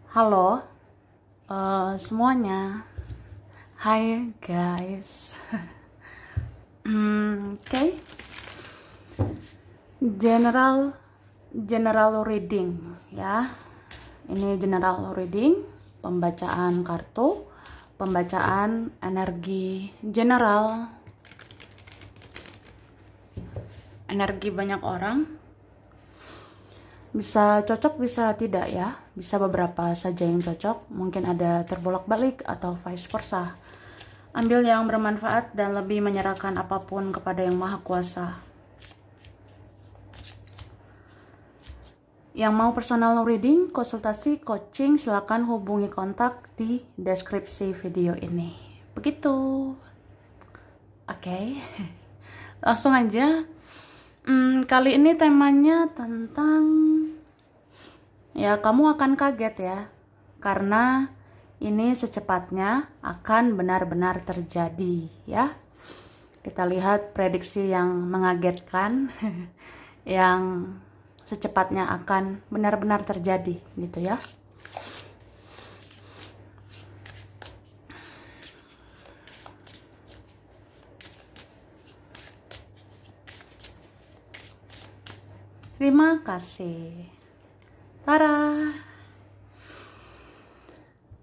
Halo, semuanya. Hai guys. Oke. General reading ya. Ini general reading, pembacaan kartu, pembacaan energi general, energi banyak orang. Bisa cocok, bisa tidak ya. Bisa beberapa saja yang cocok, mungkin ada terbolak-balik atau vice versa. Ambil yang bermanfaat dan lebih menyerahkan apapun kepada Yang Maha Kuasa. Yang mau personal reading, konsultasi, coaching, silakan hubungi kontak di deskripsi video ini. Begitu. Oke. Langsung aja. Kali ini temanya tentang ya, kamu akan kaget ya, karena ini secepatnya akan benar-benar terjadi ya. Kita lihat prediksi yang mengagetkan yang secepatnya akan benar-benar terjadi gitu ya. Terima kasih. Tara.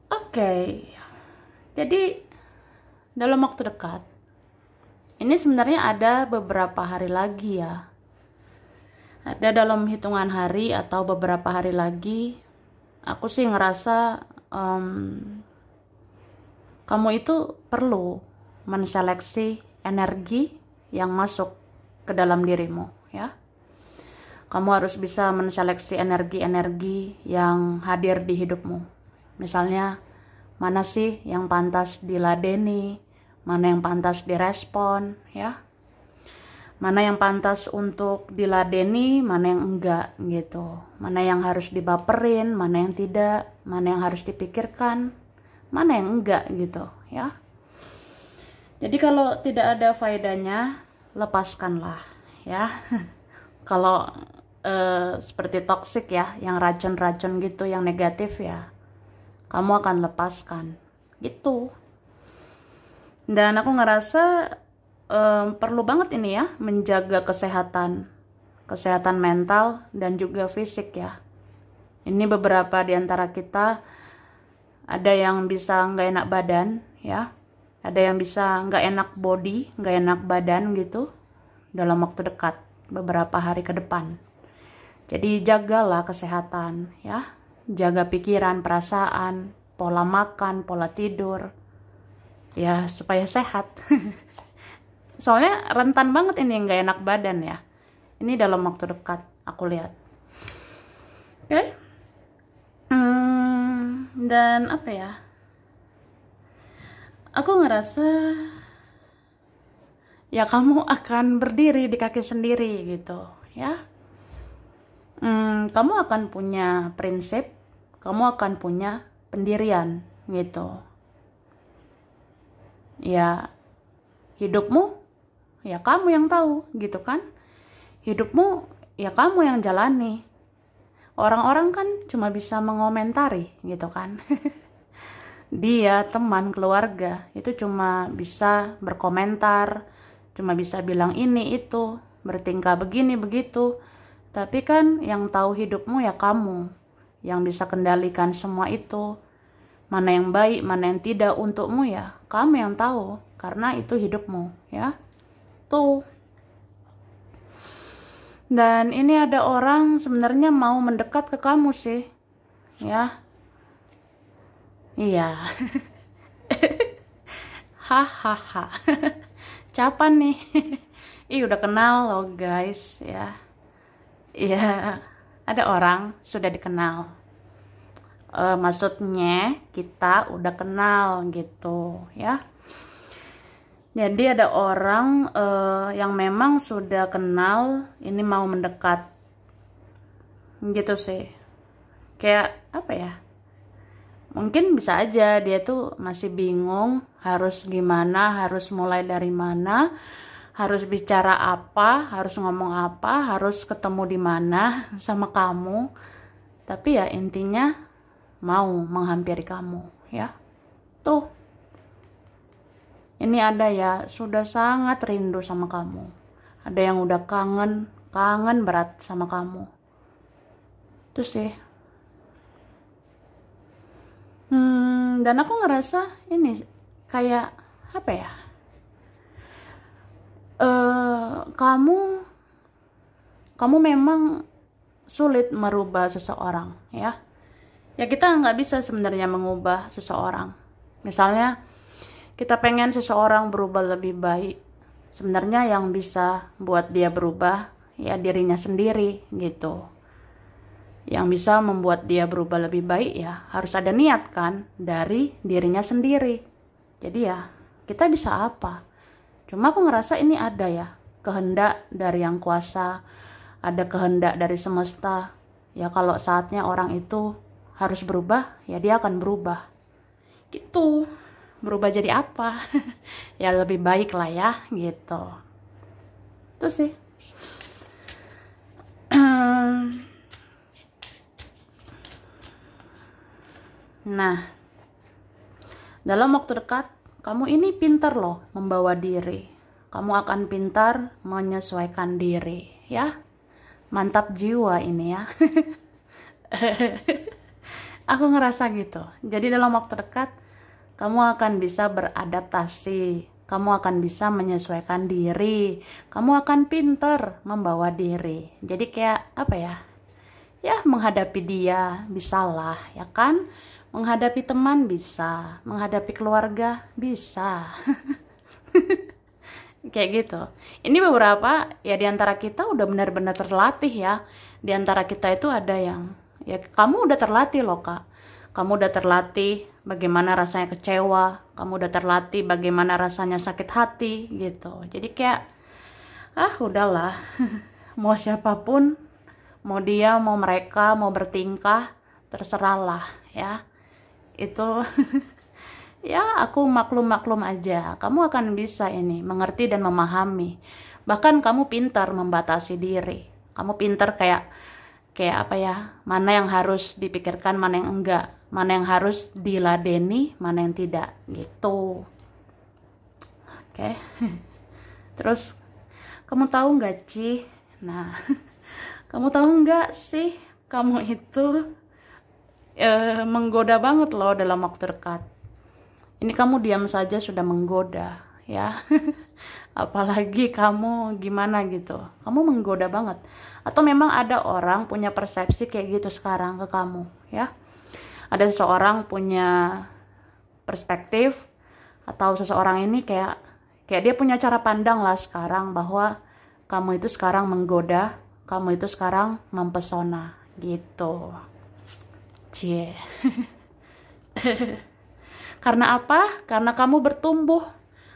Oke. Jadi dalam waktu dekat ini sebenarnya ada beberapa hari lagi ya. Ada dalam hitungan hari atau beberapa hari lagi. Aku sih ngerasa kamu itu perlu menseleksi energi yang masuk ke dalam dirimu ya. Kamu harus bisa menseleksi energi-energi yang hadir di hidupmu. Misalnya, mana sih yang pantas diladeni, mana yang pantas direspon, ya. Mana yang pantas untuk diladeni, mana yang enggak, gitu. Mana yang harus dibaperin, mana yang tidak, mana yang harus dipikirkan, mana yang enggak, gitu, ya. Jadi kalau tidak ada faedahnya, lepaskanlah, ya. Kalau seperti toksik ya, yang racun-racun gitu, yang negatif ya, kamu akan lepaskan gitu. Dan aku ngerasa perlu banget ini ya, menjaga kesehatan mental dan juga fisik ya. Ini beberapa di antara kita ada yang bisa nggak enak badan ya, ada yang bisa nggak enak body, nggak enak badan gitu dalam waktu dekat, beberapa hari ke depan. Jadi jagalah kesehatan ya, jaga pikiran, perasaan, pola makan, pola tidur ya, supaya sehat. Soalnya rentan banget ini nggak enak badan ya. Ini dalam waktu dekat aku lihat. Oke. Dan apa ya, aku ngerasa ya kamu akan berdiri di kaki sendiri gitu ya. Kamu akan punya prinsip, kamu akan punya pendirian gitu. Ya, hidupmu ya kamu yang tahu gitu kan. Hidupmu ya kamu yang jalani. Orang-orang kan cuma bisa mengomentari gitu kan. Dia, teman, keluarga itu cuma bisa berkomentar, cuma bisa bilang ini itu, bertingkah begini begitu. Tapi kan yang tahu hidupmu ya kamu, yang bisa kendalikan semua itu. Mana yang baik, mana yang tidak untukmu ya kamu yang tahu, karena itu hidupmu ya. Tuh. Dan ini ada orang sebenarnya mau mendekat ke kamu sih. Ya. Iya. Hahaha. Capan nih. Ih, udah kenal loh guys ya. Iya, ada orang sudah dikenal. Maksudnya kita udah kenal gitu ya. Jadi ada orang yang memang sudah kenal, ini mau mendekat gitu sih. Kayak apa ya, mungkin bisa aja dia tuh masih bingung harus gimana, harus mulai dari mana, harus bicara apa, harus ngomong apa, harus ketemu di mana sama kamu. Tapi ya intinya mau menghampiri kamu, ya. Tuh, ini ada ya, sudah sangat rindu sama kamu. Ada yang udah kangen berat sama kamu. Tuh sih. Dan aku ngerasa ini kayak apa ya? Kamu memang sulit merubah seseorang, ya. Ya kita nggak bisa sebenarnya mengubah seseorang. Misalnya kita pengen seseorang berubah lebih baik. Sebenarnya yang bisa buat dia berubah ya dirinya sendiri gitu. Yang bisa membuat dia berubah lebih baik ya harus ada niat kan dari dirinya sendiri. Jadi ya kita bisa apa? Cuma aku ngerasa ini ada ya kehendak dari yang kuasa, ada kehendak dari semesta. Ya kalau saatnya orang itu harus berubah, ya dia akan berubah. Gitu. Berubah jadi apa? Ya lebih baik lah ya, gitu. Itu sih. Nah, dalam waktu dekat, kamu ini pintar loh membawa diri. Kamu akan pintar menyesuaikan diri, ya. Mantap jiwa ini ya. Aku ngerasa gitu. Jadi dalam waktu dekat, kamu akan bisa beradaptasi. Kamu akan bisa menyesuaikan diri. Kamu akan pintar membawa diri. Jadi kayak apa ya? Ya menghadapi dia bisalah, ya kan? Menghadapi teman bisa, menghadapi keluarga bisa. Kayak gitu. Ini beberapa ya di antara kita udah benar-benar terlatih ya. Di antara kita itu ada yang ya kamu udah terlatih loh Kak. Kamu udah terlatih bagaimana rasanya kecewa, kamu udah terlatih bagaimana rasanya sakit hati gitu. Jadi kayak udahlah. Mau siapapun, mau dia, mau mereka, mau bertingkah, terserahlah ya. Itu ya aku maklum aja. Kamu akan bisa ini mengerti dan memahami. Bahkan kamu pintar membatasi diri. Kamu pintar kayak apa ya, mana yang harus dipikirkan, mana yang enggak, mana yang harus diladeni, mana yang tidak gitu. Oke. Terus kamu tahu nggak Ci? Nah, kamu tahu nggak sih kamu itu menggoda banget loh dalam waktu dekat. Ini kamu diam saja sudah menggoda ya. Apalagi kamu gimana gitu. Kamu menggoda banget. Atau memang ada orang punya persepsi kayak gitu sekarang ke kamu ya. Ada seseorang punya perspektif atau seseorang ini kayak dia punya cara pandang lah sekarang bahwa kamu itu sekarang menggoda, kamu itu sekarang mempesona gitu. Cie. Karena apa? Karena kamu bertumbuh.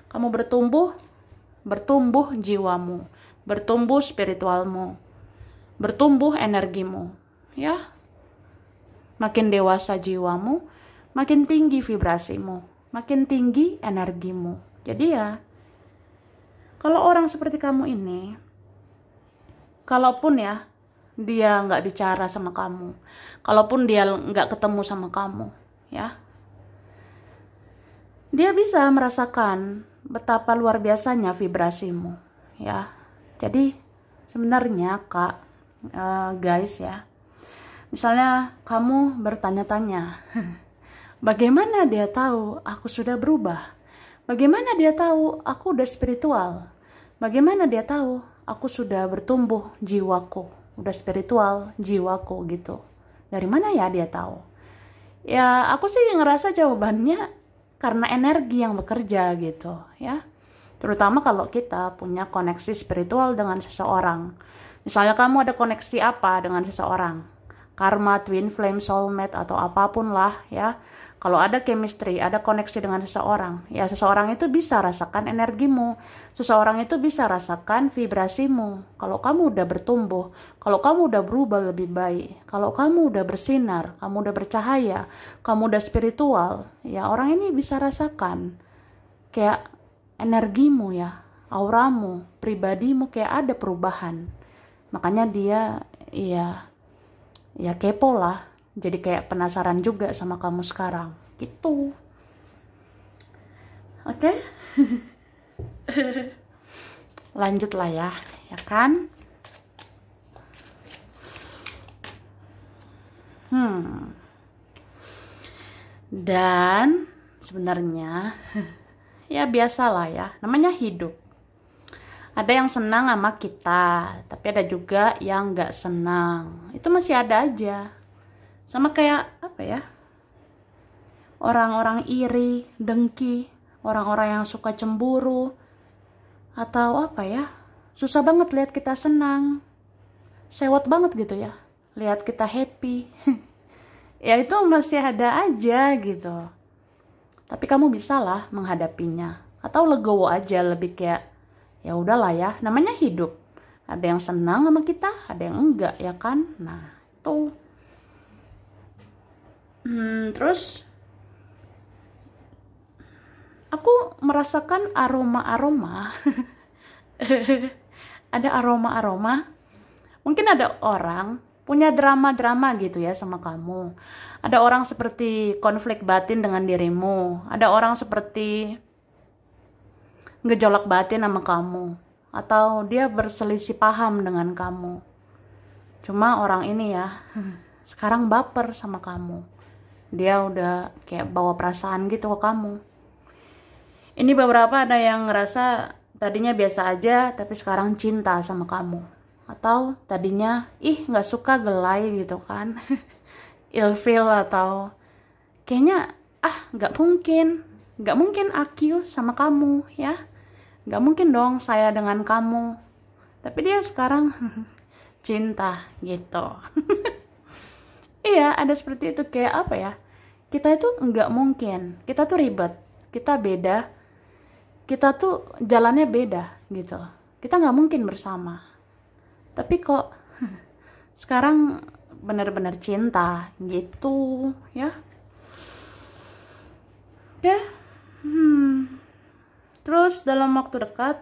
Kamu bertumbuh jiwamu, bertumbuh spiritualmu, bertumbuh energimu. Ya. Makin dewasa jiwamu, makin tinggi vibrasimu, makin tinggi energimu. Jadi ya, kalau orang seperti kamu ini, kalaupun ya, dia nggak bicara sama kamu, kalaupun dia nggak ketemu sama kamu, ya, dia bisa merasakan betapa luar biasanya vibrasimu, ya. Jadi sebenarnya Kak, guys ya, misalnya kamu bertanya-tanya, bagaimana dia tahu aku sudah berubah? Bagaimana dia tahu aku udah spiritual? Bagaimana dia tahu aku sudah bertumbuh jiwaku, udah spiritual jiwaku gitu? Dari mana ya dia tahu? Ya aku sih ngerasa jawabannya karena energi yang bekerja gitu ya. Terutama kalau kita punya koneksi spiritual dengan seseorang. Misalnya kamu ada koneksi apa dengan seseorang? Karma, twin flame, soulmate atau apapun lah ya. Kalau ada chemistry, ada koneksi dengan seseorang, ya seseorang itu bisa rasakan energimu, seseorang itu bisa rasakan vibrasimu. Kalau kamu udah bertumbuh, kalau kamu udah berubah lebih baik, kalau kamu udah bersinar, kamu udah bercahaya, kamu udah spiritual, ya orang ini bisa rasakan kayak energimu ya, auramu, pribadimu kayak ada perubahan. Makanya dia ya kepo lah. jadi kayak penasaran juga sama kamu sekarang gitu. Oke. Lanjut lah ya kan? Dan sebenarnya ya biasalah ya, namanya hidup. Ada yang senang sama kita, tapi ada juga yang nggak senang. Itu masih ada aja. Sama kayak apa ya? Orang-orang iri, dengki, orang-orang yang suka cemburu, atau apa ya? Susah banget lihat kita senang. Sewot banget gitu ya. Lihat kita happy. Ya itu masih ada aja gitu. Tapi kamu bisalah menghadapinya. Atau legowo aja, lebih kayak ya udahlah ya, namanya hidup. Ada yang senang sama kita, ada yang enggak ya kan. Nah itu terus aku merasakan aroma-aroma. Ada aroma-aroma. Mungkin ada orang punya drama-drama gitu ya sama kamu. Ada orang seperti konflik batin dengan dirimu. Ada orang seperti gejolak batin sama kamu, atau dia berselisih paham dengan kamu. Cuma orang ini ya sekarang baper sama kamu. Dia udah kayak bawa perasaan gitu ke kamu. Ini beberapa ada yang ngerasa tadinya biasa aja tapi sekarang cinta sama kamu, atau tadinya nggak suka, gelai gitu kan. Ilfeel, atau kayaknya nggak mungkin aku sama kamu ya, nggak mungkin dong saya dengan kamu, tapi dia sekarang cinta gitu. Iya, ada seperti itu. Kayak apa ya, kita itu nggak mungkin, kita tuh ribet, kita beda, kita tuh jalannya beda gitu, kita nggak mungkin bersama, tapi kok sekarang benar-benar cinta gitu ya. Oke. Terus dalam waktu dekat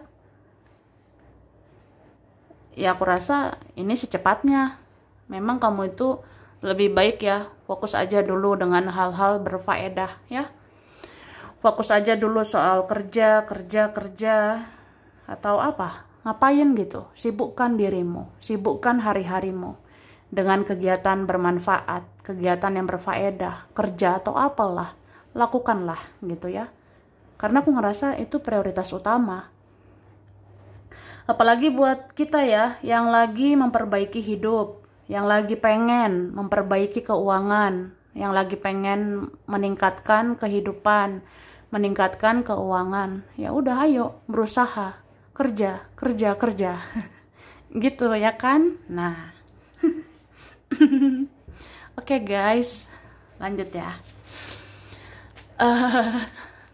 ya aku rasa ini secepatnya. Memang kamu itu lebih baik ya fokus aja dulu dengan hal-hal berfaedah ya. Fokus aja dulu soal kerja atau apa, ngapain gitu. Sibukkan dirimu, sibukkan hari-harimu dengan kegiatan bermanfaat, kegiatan yang berfaedah, kerja atau apalah, lakukanlah gitu ya. Karena aku ngerasa itu prioritas utama. Apalagi buat kita ya, yang lagi memperbaiki hidup, yang lagi pengen memperbaiki keuangan, yang lagi pengen meningkatkan kehidupan, meningkatkan keuangan. Ya udah ayo berusaha, kerja. Gitu ya kan? Nah. Oke guys, lanjut ya.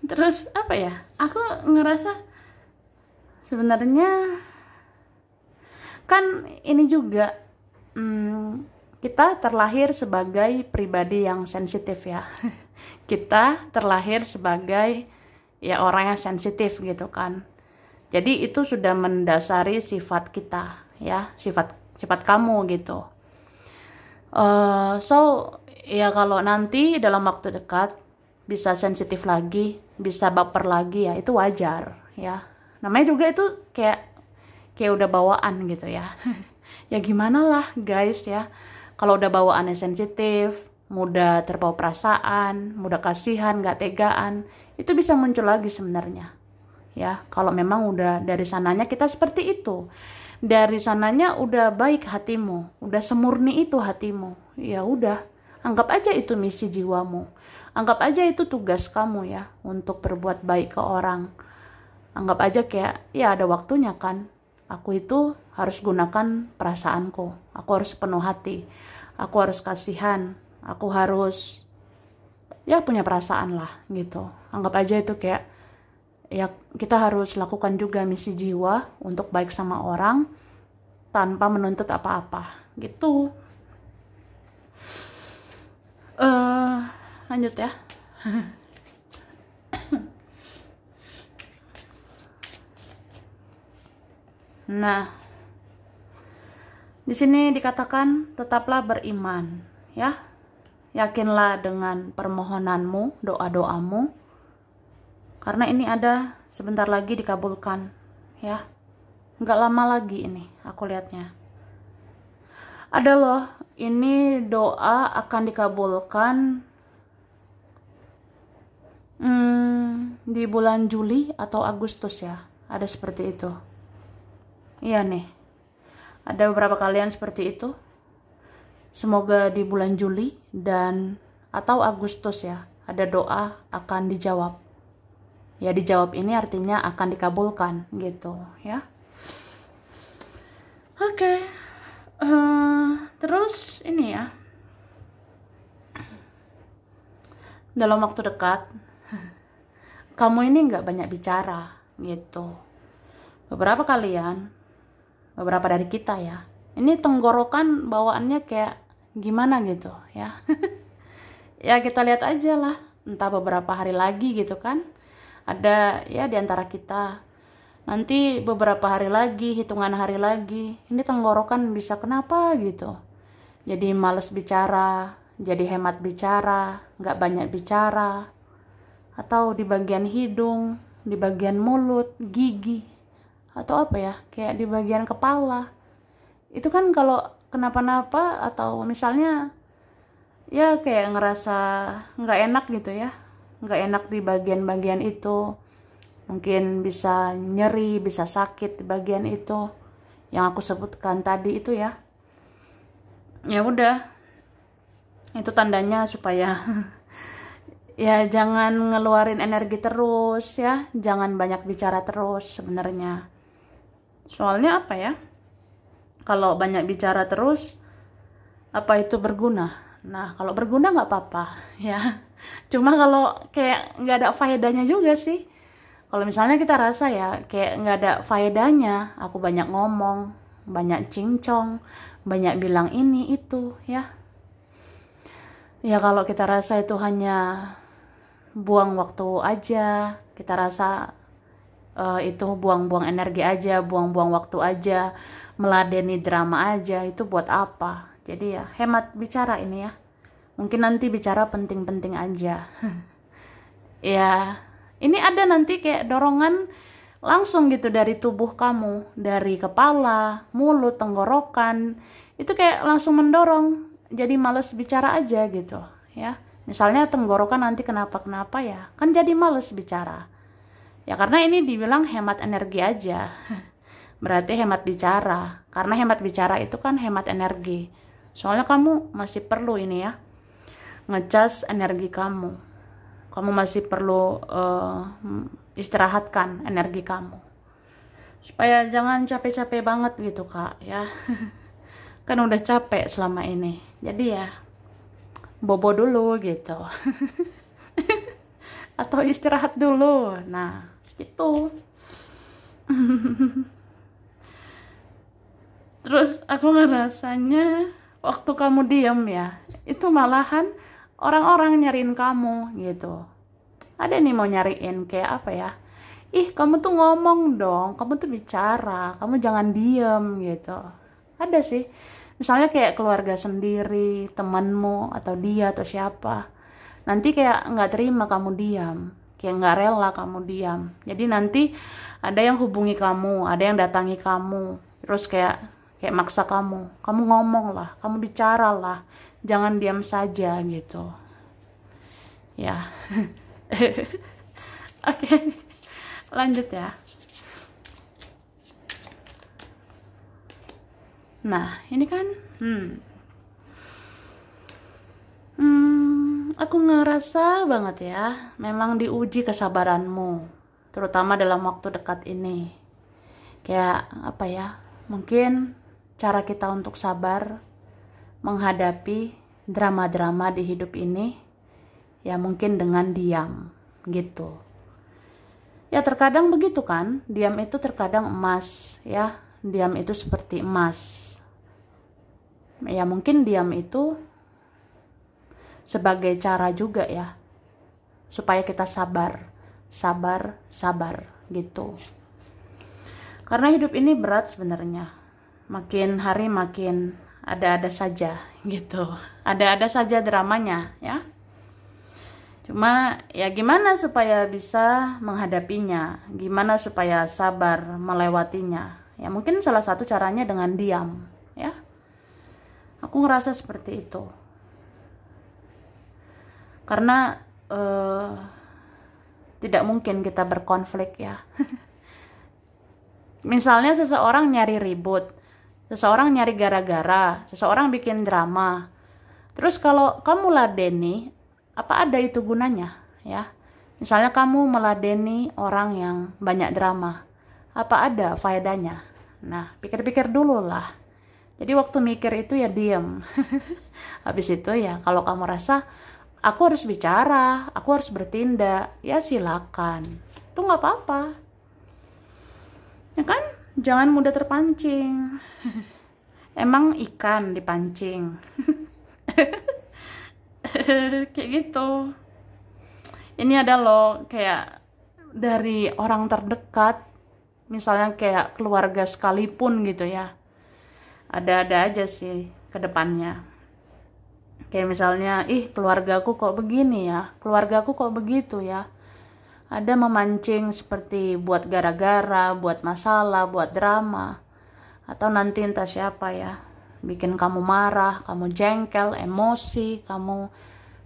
Terus apa ya? Aku ngerasa sebenarnya kan ini juga kita terlahir sebagai pribadi yang sensitif ya. Kita terlahir sebagai ya orang yang sensitif gitu kan. Jadi itu sudah mendasari sifat kita ya, sifat kamu gitu. So ya kalau nanti dalam waktu dekat bisa sensitif lagi, bisa baper lagi ya, itu wajar ya. Namanya juga itu kayak udah bawaan gitu ya. Ya gimana lah guys ya, kalau udah bawaannya sensitif, mudah terbawa perasaan, mudah kasihan, gak tegaan, itu bisa muncul lagi sebenarnya ya. Kalau memang udah dari sananya kita seperti itu, dari sananya udah baik hatimu, udah semurni itu hatimu, ya udah, anggap aja itu misi jiwamu, anggap aja itu tugas kamu ya untuk berbuat baik ke orang. Anggap aja kayak ya ada waktunya kan, aku itu harus gunakan perasaanku, aku harus penuh hati, aku harus kasihan, aku harus ya punya perasaan lah gitu. Anggap aja itu kayak ya kita harus lakukan juga misi jiwa untuk baik sama orang tanpa menuntut apa-apa gitu. Lanjut ya. Nah, di sini dikatakan tetaplah beriman ya. yakinlah dengan permohonanmu, doa-doamu, karena ini ada sebentar lagi dikabulkan, ya. Nggak lama lagi ini, aku lihatnya. Ada loh, ini doa akan dikabulkan di bulan Juli atau Agustus ya. Ada seperti itu. Iya nih, ada beberapa kalian seperti itu. Semoga di bulan Juli dan atau Agustus ya, ada doa akan dijawab. Ya, dijawab ini artinya akan dikabulkan gitu ya. Oke. Terus ini ya, dalam waktu dekat kamu ini nggak banyak bicara gitu. Beberapa kalian, beberapa dari kita ya, ini tenggorokan bawaannya kayak gimana gitu ya. Ya kita lihat aja lah, entah beberapa hari lagi gitu kan, ada ya di antara kita, nanti beberapa hari lagi, hitungan hari lagi, ini tenggorokan bisa kenapa gitu. Jadi males bicara, jadi hemat bicara, nggak banyak bicara, atau di bagian hidung, di bagian mulut, gigi, atau apa ya, kayak di bagian kepala. Itu kan kalau kenapa-napa atau misalnya ya kayak ngerasa nggak enak gitu ya, nggak enak di bagian-bagian itu, mungkin bisa nyeri, bisa sakit di bagian itu yang aku sebutkan tadi itu ya. Ya udah, itu tandanya supaya ya jangan ngeluarin energi terus ya, jangan banyak bicara terus sebenarnya. Soalnya apa ya, kalau banyak bicara terus apa itu berguna? Nah, kalau berguna nggak apa-apa ya. Cuma kalau kayak nggak ada faedahnya juga sih. Kalau misalnya kita rasa ya kayak nggak ada faedahnya, aku banyak ngomong, banyak cincong, banyak bilang ini itu ya. Ya kalau kita rasa itu hanya buang waktu aja, kita rasa itu buang-buang energi aja, buang-buang waktu aja, meladeni drama aja, itu buat apa? Jadi ya hemat bicara ini ya. Mungkin nanti bicara penting-penting aja. Ya, ini ada nanti kayak dorongan langsung gitu dari tubuh kamu, dari kepala, mulut, tenggorokan. Itu kayak langsung mendorong. Jadi males bicara aja gitu, ya. Misalnya tenggorokan nanti kenapa-kenapa ya, kan jadi males bicara. Ya karena ini dibilang hemat energi aja. Berarti hemat bicara. Karena hemat bicara itu kan hemat energi. Soalnya kamu masih perlu ini ya, ngecas energi kamu. Kamu masih perlu istirahatkan energi kamu. Supaya jangan capek-capek banget gitu kak ya. Kan udah capek selama ini. Jadi ya bobo dulu gitu. Atau istirahat dulu. Nah gitu. Terus aku ngerasanya waktu kamu diem ya, itu malahan orang-orang nyariin kamu gitu. Ada nih mau nyariin kayak apa ya, ih kamu tuh ngomong dong, kamu tuh bicara, kamu jangan diem gitu. Ada sih, misalnya kayak keluarga sendiri, temanmu atau dia atau siapa, nanti kayak nggak terima kamu diam, kayak nggak rela kamu diam. Jadi nanti ada yang hubungi kamu, ada yang datangi kamu, terus kayak maksa kamu ngomong lah, kamu bicara lah, jangan diam saja gitu ya. Oke, lanjut ya. Nah ini kan aku ngerasa banget ya, memang diuji kesabaranmu, terutama dalam waktu dekat ini. Kayak apa ya, mungkin cara kita untuk sabar menghadapi drama-drama di hidup ini ya mungkin dengan diam gitu. Ya terkadang begitu kan, diam itu terkadang emas ya, diam itu seperti emas. Ya mungkin diam itu sebagai cara juga ya supaya kita sabar gitu. Karena hidup ini berat sebenarnya. Makin hari makin ada-ada saja gitu. Ada-ada saja dramanya ya. Cuma ya gimana supaya bisa menghadapinya, gimana supaya sabar melewatinya. Ya mungkin salah satu caranya dengan diam ya. Aku ngerasa seperti itu. Karena tidak mungkin kita berkonflik ya. Misalnya seseorang nyari ribut, seseorang nyari gara-gara, seseorang bikin drama. Terus kalau kamu ladeni, apa ada itu gunanya ya? Misalnya kamu meladeni orang yang banyak drama, apa ada faedahnya? Nah, pikir-pikir dulu lah. Jadi waktu mikir itu ya diem. Habis itu ya kalau kamu rasa aku harus bicara, aku harus bertindak, ya silakan. Itu nggak apa-apa. Ya kan? Jangan mudah terpancing. Emang ikan dipancing. Kayak gitu. Ini ada loh kayak dari orang terdekat, misalnya kayak keluarga sekalipun gitu ya. Ada-ada aja sih ke depannya. Kayak misalnya, keluargaku kok begini ya, keluargaku kok begitu ya. Ada memancing seperti buat gara-gara, buat masalah, buat drama. Atau nanti entah siapa ya, bikin kamu marah, kamu jengkel, emosi, kamu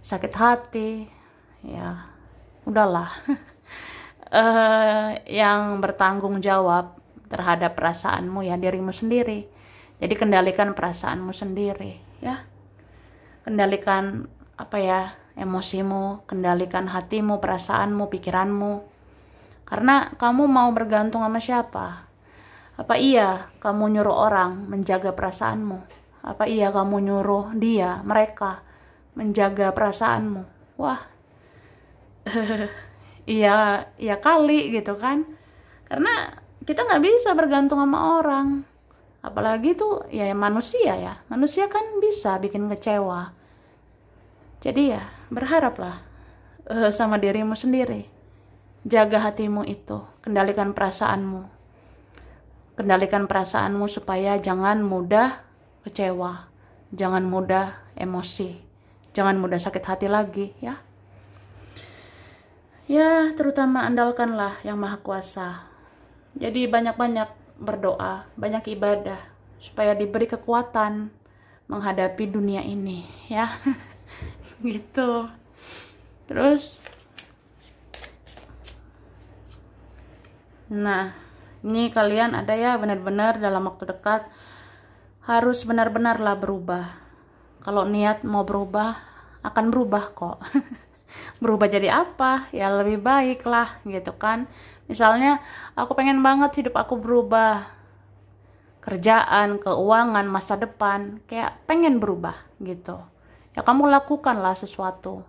sakit hati. Ya, udahlah. Yang bertanggung jawab terhadap perasaanmu ya dirimu sendiri. Jadi kendalikan perasaanmu sendiri ya. Kendalikan emosimu, kendalikan hatimu, perasaanmu, pikiranmu. Karena kamu mau bergantung sama siapa? Apa iya kamu nyuruh orang menjaga perasaanmu? Apa iya kamu nyuruh mereka menjaga perasaanmu? Wah, iya kali gitu kan? Karena kita nggak bisa bergantung sama orang. Apalagi tuh ya manusia kan bisa bikin kecewa. Jadi ya berharaplah sama dirimu sendiri. Jaga hatimu itu, kendalikan perasaanmu. Kendalikan perasaanmu supaya jangan mudah kecewa, jangan mudah emosi, jangan mudah sakit hati lagi ya. Ya, terutama andalkanlah Yang Maha Kuasa. Jadi banyak-banyak berdoa, banyak ibadah supaya diberi kekuatan menghadapi dunia ini ya. Gitu. Terus nah, ini kalian ada ya benar-benar dalam waktu dekat harus benar-benarlah berubah. Kalau niat mau berubah akan berubah kok. Berubah jadi apa? Ya lebih baik lah gitu kan. Misalnya aku pengen banget hidup aku berubah, kerjaan, keuangan, masa depan, kayak pengen berubah gitu. Ya kamu lakukanlah sesuatu,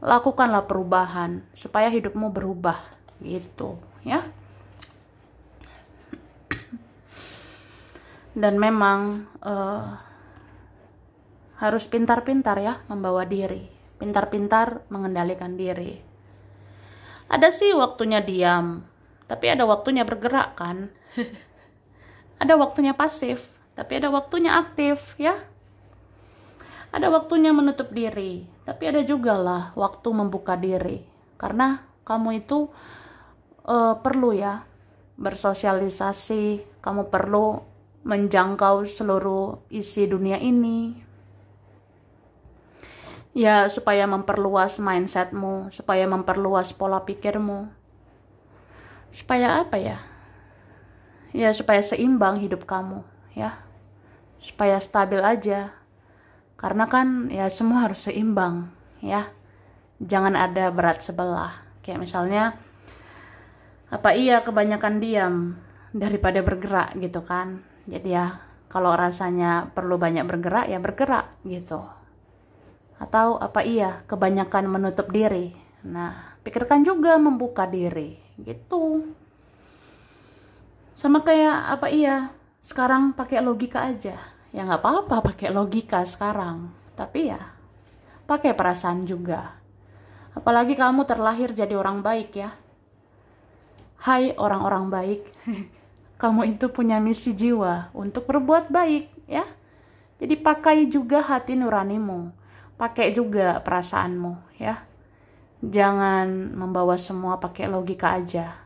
lakukanlah perubahan supaya hidupmu berubah gitu ya. Dan memang harus pintar-pintar ya membawa diri, pintar-pintar mengendalikan diri. Ada sih waktunya diam, tapi ada waktunya bergerak kan. Ada waktunya pasif, tapi ada waktunya aktif ya. Ada waktunya menutup diri, tapi ada juga lah waktu membuka diri. Karena kamu itu perlu ya bersosialisasi, kamu perlu menjangkau seluruh isi dunia ini. Ya, supaya memperluas mindsetmu, supaya memperluas pola pikirmu. Supaya apa ya? Ya, supaya seimbang hidup kamu, ya. Supaya stabil aja. Karena kan ya semua harus seimbang, ya. Jangan ada berat sebelah. Kayak misalnya, apa iya kebanyakan diam daripada bergerak gitu kan. Jadi ya, kalau rasanya perlu banyak bergerak, ya bergerak gitu. Atau apa iya kebanyakan menutup diri. Nah, pikirkan juga membuka diri gitu. Sama kayak apa iya sekarang pakai logika aja. Ya nggak apa-apa pakai logika sekarang, tapi ya pakai perasaan juga. Apalagi kamu terlahir jadi orang baik ya. Hai orang-orang baik. Kamu itu punya misi jiwa untuk berbuat baik ya. Jadi pakai juga hati nuranimu, pakai juga perasaanmu ya. Jangan membawa semua pakai logika aja.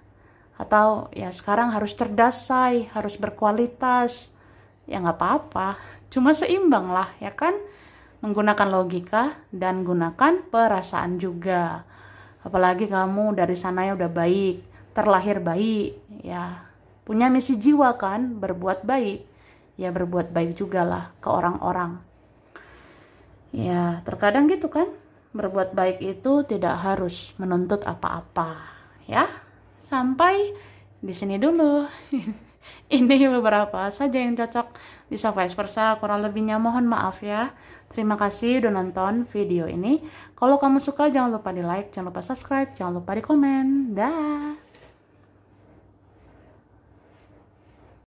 Atau ya sekarang harus cerdas, harus berkualitas. Ya nggak apa-apa, cuma seimbang lah ya kan. Menggunakan logika dan gunakan perasaan juga. Apalagi kamu dari sananya udah baik, terlahir baik ya. Punya misi jiwa kan, berbuat baik. Ya berbuat baik juga lah ke orang-orang. Ya terkadang gitu kan, berbuat baik itu tidak harus menuntut apa-apa ya. Sampai di sini dulu. Ini beberapa saja yang cocok, bisa vice versa, kurang lebihnya mohon maaf ya. Terima kasih udah nonton video ini. Kalau kamu suka jangan lupa di like, jangan lupa subscribe, jangan lupa di komen. Dah.